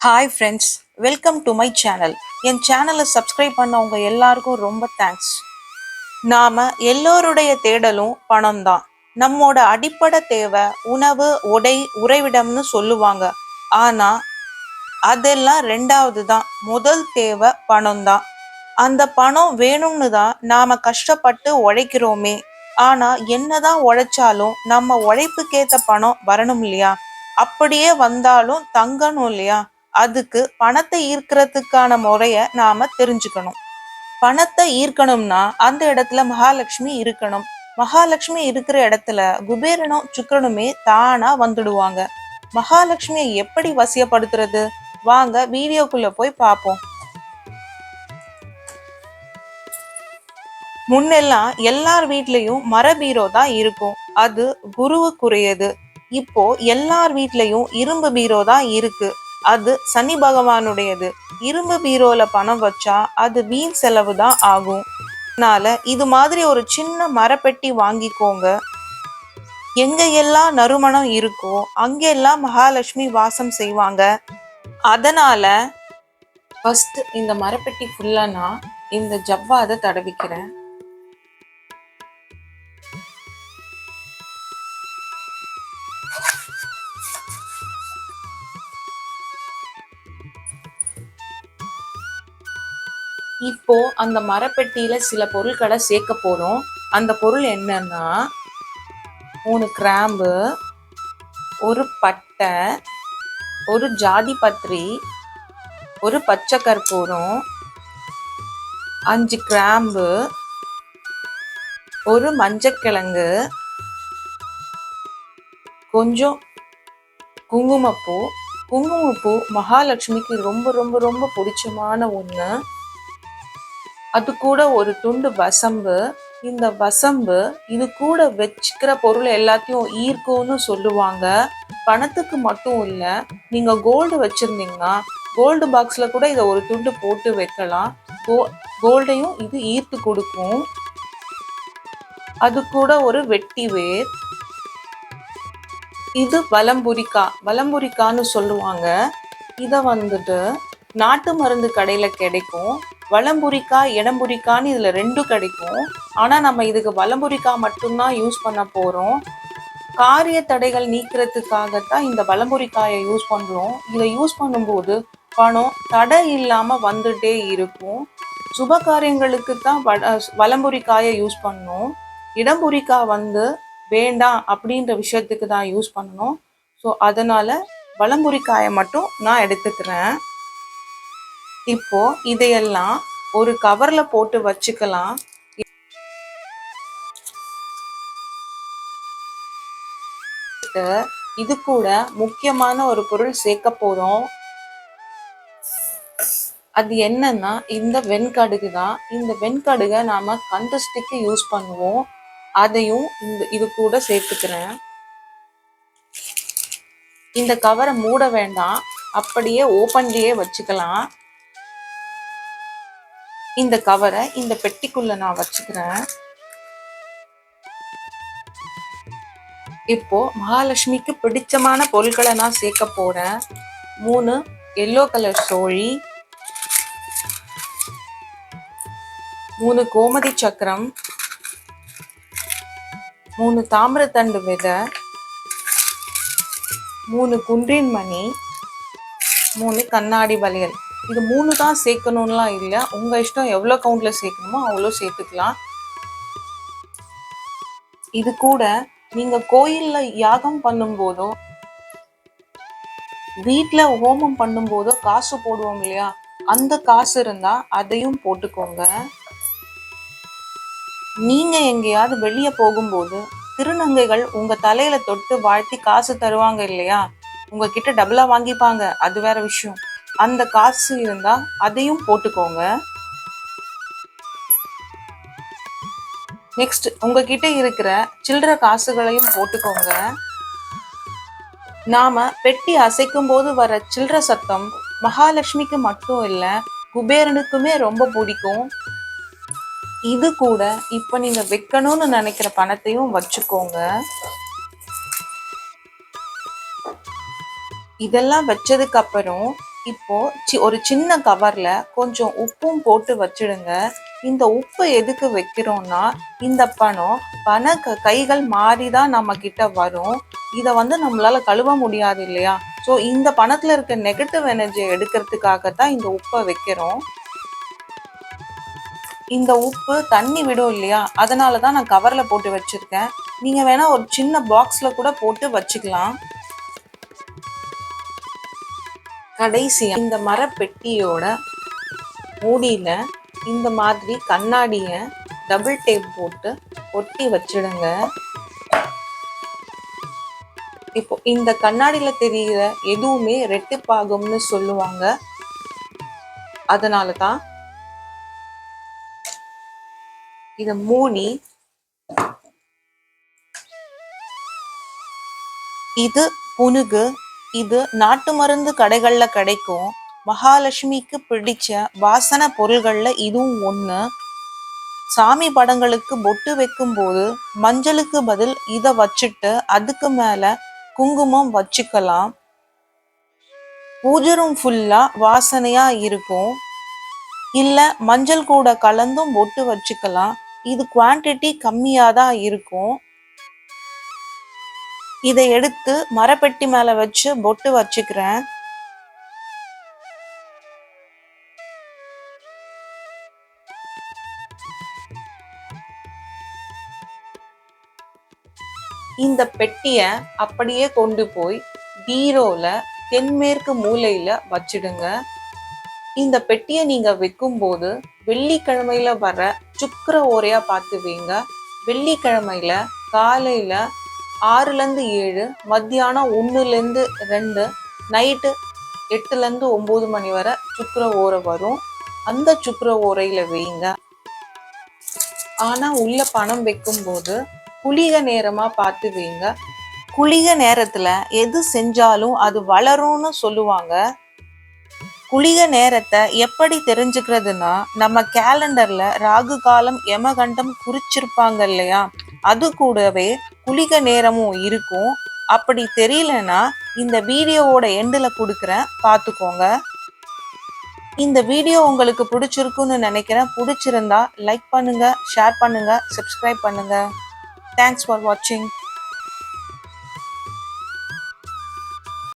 Hi friends, welcome to my channel. என் சேனலை subscribe பண்ணவங்க எல்லாருக்கும் ரொம்ப தேங்க்ஸ். நாம எல்லோருடைய தேடலும் பணம் தான். நம்மோட அடிப்படை தேவை உணவு, உடை, உறைவிடம்னு சொல்லுவாங்க. ஆனா அதெல்லாம் ரெண்டாவது தான். முதல் தேவை பணம் தான். அந்த பணம் வேணும்னு தான் நாம கஷ்டப்பட்டு உழைக்கிறோமே. ஆனா என்னதான் உழைச்சாலும் நம்ம உழைப்புக்கேத்த பணம் வரணும் இல்லையா? அப்படியே வந்தாலும் தங்கணும் இல்லையா? அதுக்கு பணத்தை ஈர்க்கிறதுக்கான முறைய நாம தெரிஞ்சுக்கணும். பணத்தை ஈர்க்கணும்னா அந்த இடத்துல மகாலட்சுமி இருக்கணும். மகாலட்சுமி இருக்கிற இடத்துல குபேரனும் சுக்கிரனுமே தானா வந்துடுவாங்க. மகாலட்சுமியை எப்படி வசியப்படுத்துறது? வாங்க வீடியோக்குள்ள போய் பார்ப்போம். முன்னெல்லாம் எல்லார் வீட்லயும் மர பீரோ தான் இருக்கும். அது குருவுக்குரியது. இப்போ எல்லார் வீட்லயும் இரும்பு பீரோ தான் இருக்கு. அது சனி பகவானுடையது. இரும்பு பீரோல பணம் வச்சா அது வீண் செலவு தான் ஆகும். அதனால இது மாதிரி ஒரு சின்ன மரப்பெட்டி வாங்கிக்கோங்க. எங்க எல்லாம் நறுமணம் இருக்கோ அங்கெல்லாம் மகாலட்சுமி வாசம் செய்வாங்க. அதனால ஃபர்ஸ்ட் இந்த மரப்பெட்டி ஃபுல்லா நான் இந்த ஜவ்வாதை தடவிக்கிறேன். இப்போ அந்த மரப்பெட்டியில சில பொருட்களை சேர்க்க போறோம். அந்த பொருள் என்னன்னா 3 கிராம்பு, ஒரு பட்டை, ஒரு ஜாதி பத்திரி, ஒரு பச்சை கற்பூரம், 5 கிராம்பு, ஒரு மஞ்சக்கிழங்கு, கொஞ்சம் குங்குமப்பூ. குங்குமப்பூ மகாலட்சுமிக்கு ரொம்ப ரொம்ப ரொம்ப பிடிச்சமான ஒண்ணு. அது கூட ஒரு துண்டு வசம்பு. இந்த வசம்பு இது கூட வச்சுக்கிற பொருள் எல்லாத்தையும் ஈர்க்கும்னு சொல்லுவாங்க. பணத்துக்கு மட்டும் இல்ல, நீங்க கோல்டு வச்சிருந்தீங்கன்னா கோல்டு பாக்ஸ்ல கூட இதை ஒரு துண்டு போட்டு வைக்கலாம். கோல்டையும் இது ஈர்த்து கொடுக்கும். அது கூட ஒரு வெட்டி வேர். இது வலம்புரிக்கான்னு சொல்லுவாங்க. இதை வந்துட்டு நாட்டு மருந்து கடையில கிடைக்கும். வலம்புரிக்காய், இடம்புரிக்கான்னு இதுல 2 கிடைக்கும். ஆனா நம்ம இதுக்கு வலம்புரிக்காய் மட்டும்தான் யூஸ் பண்ண போறோம். காரிய தடைகள் நீக்கிறதுக்காகத்தான் இந்த வலம்புரிக்காயை யூஸ் பண்றோம். இதை யூஸ் பண்ணும்போது பணம் தடை இல்லாம வந்துட்டே இருக்கும். சுப காரியங்களுக்கு தான் வலம்புரிக்காயை யூஸ் பண்ணணும். இடம்புரிக்காய் வேண்டாம் அப்படின்ற விஷயத்துக்கு தான் யூஸ் பண்ணணும். ஸோ அதனால வலம்புரிக்காயை மட்டும் நான் எடுத்துக்கிறேன். இப்போ இதையெல்லாம் ஒரு கவர்ல போட்டு வச்சுக்கலாம். இது கூட முக்கியமான ஒரு பொருள் சேர்க்க போறோம். அது என்னன்னா இந்த வெண்கடுகு தான். இந்த வெண்கடுகை நாம கந்தஷ்டிக்கு யூஸ் பண்ணுவோம். அதையும் இது கூட சேர்த்துக்கிறேன். இந்த கவரை மூட வேண்டாம், அப்படியே ஓப்பன்லயே வச்சுக்கலாம். இந்த கவரை இந்த பெட்டிக்குள்ள நான் வச்சுக்கிறேன். இப்போ மகாலட்சுமிக்கு பிடிச்சமான பொருட்களை நான் சேர்க்க போறேன். 3 எல்லோ கலர் சோழி, 3 கோமதி சக்கரம், 3 தாமிரத்தண்டு விதை, 3 குன்றின் மணி, 3 கண்ணாடி வளையல். இது 3 தான் சேர்க்கணும்லாம் இல்லை. உங்க இஷ்டம் எவ்வளோ கவுண்ட்ல சேர்க்கணுமோ அவ்வளோ சேர்த்துக்கலாம். இது கூட நீங்க கோயில்ல யாகம் பண்ணும் போதோ வீட்டுல ஹோமம் பண்ணும் போதோ காசு போடுவோம் இல்லையா? அந்த காசு இருந்தா அதையும் போட்டுக்கோங்க. நீங்க எங்கேயாவது வெளியே போகும்போது திருநங்கைகள் உங்க தலையில தொட்டு வாழ்த்தி காசு தருவாங்க இல்லையா? உங்ககிட்ட டபுளா வாங்கிப்பாங்க, அது வேற விஷயம். அந்த காசு இருந்தா அதையும் போட்டுக்கோங்க. நெக்ஸ்ட் உங்ககிட்ட இருக்கிற சில்லற காசுகளையும் போட்டுக்கோங்க. நாம பெட்டி அசைக்கும் போது வர சில்லற சத்தம் மகாலட்சுமிக்கு மட்டும் இல்ல, குபேரனுக்குமே ரொம்ப பிடிக்கும். இது கூட இப்ப நீங்க வைக்கணும்னு நினைக்கிற பணத்தையும் வச்சுக்கோங்க. இதெல்லாம் வச்சதுக்கு அப்புறம் இப்போ ஒரு சின்ன கவர்ல கொஞ்சம் உப்பும் போட்டு வச்சிடுங்க. இந்த உப்பு எதுக்கு வைக்கிறோம்னா, இந்த கைகள் மாறிதான் நம்ம கிட்ட வரும். இத நம்மளால கழுவ முடியாது இல்லையா? ஸோ இந்த பணத்துல இருக்க நெகட்டிவ் எனர்ஜியை எடுக்கிறதுக்காகத்தான் இந்த உப்பை வைக்கிறோம். இந்த உப்பு தண்ணி விடும் இல்லையா? அதனாலதான் நான் கவர்ல போட்டு வச்சிருக்கேன். நீங்க வேணா ஒரு சின்ன பாக்ஸ்ல கூட போட்டு வச்சுக்கலாம். கடைசியா இந்த மரப்பெட்டியோட மூடியில இந்த மாதிரி கண்ணாடிய டபுள் டேப் போட்டு ஒட்டி வச்சிடுங்க. இப்போ இந்த கண்ணாடியில தெரிகிற எதுவுமே ரெட்டிப்பாகும்னு சொல்லுவாங்க. அதனாலதான் இத மூடி, இது புனுகு. இது நாட்டு மருந்து கடைகள்ல கிடைக்கும். மகாலட்சுமிக்கு பிடிச்ச வாசனை பொருள்கள்ல இதுவும் ஒண்ணு. சாமி படங்களுக்கு பொட்டு வைக்கும் போது மஞ்சளுக்கு பதில் இத வச்சுட்டு அதுக்கு மேல குங்குமம் வச்சுக்கலாம். பூஜை ரூம் ஃபுல்லா வாசனையா இருக்கும். இல்ல மஞ்சள் கூட கலந்தும் பொட்டு வச்சுக்கலாம். இது குவான்டிட்டி கம்மியா தான் இருக்கும். இதை எடுத்து மரப்பெட்டி மேல வச்சு பொட்டு வச்சுக்கிறேன். இந்த பெட்டிய அப்படியே கொண்டு போய் பீரோல தென்மேற்கு மூலையில வச்சிடுங்க. இந்த பெட்டியை நீங்க வைக்கும் போது வெள்ளிக்கிழமையில வர சுக்கிர ஓரையா பார்த்து வைங்க. வெள்ளிக்கிழமையில காலையில 6ல இருந்து 7, மத்தியானம் 1ல இருந்து 2, நைட்டு 8ல இருந்து 9 மணி வரை சுக்கிர ஓரை வரும். அந்த சுக்கிர ஓரையில வைங்க. ஆனா உள்ள பணம் வைக்கும் போது குளிகை நேரமா பார்த்து வைங்க. குளிகை நேரத்துல எது செஞ்சாலும் அது வளரும்னு சொல்லுவாங்க. குளிகை நேரத்தை எப்படி தெரிஞ்சுக்கிறதுனா, நம்ம கேலண்டர்ல ராகு காலம் யமகண்டம் குறிச்சிருப்பாங்க இல்லையா? அது கூடவே குளிகை நேரமும் இருக்கும். அப்படி தெரியலனா இந்த வீடியோவோட எண்டுல கொடுக்குறேன், பார்த்துக்கோங்க. இந்த வீடியோ உங்களுக்கு பிடிச்சிருக்குன்னு நினைக்கிறேன். பிடிச்சிருந்தா லைக் பண்ணுங்க, ஷேர் பண்ணுங்க, சப்ஸ்கிரைப் பண்ணுங்க. தேங்க்ஸ் ஃபார் வாட்சிங்.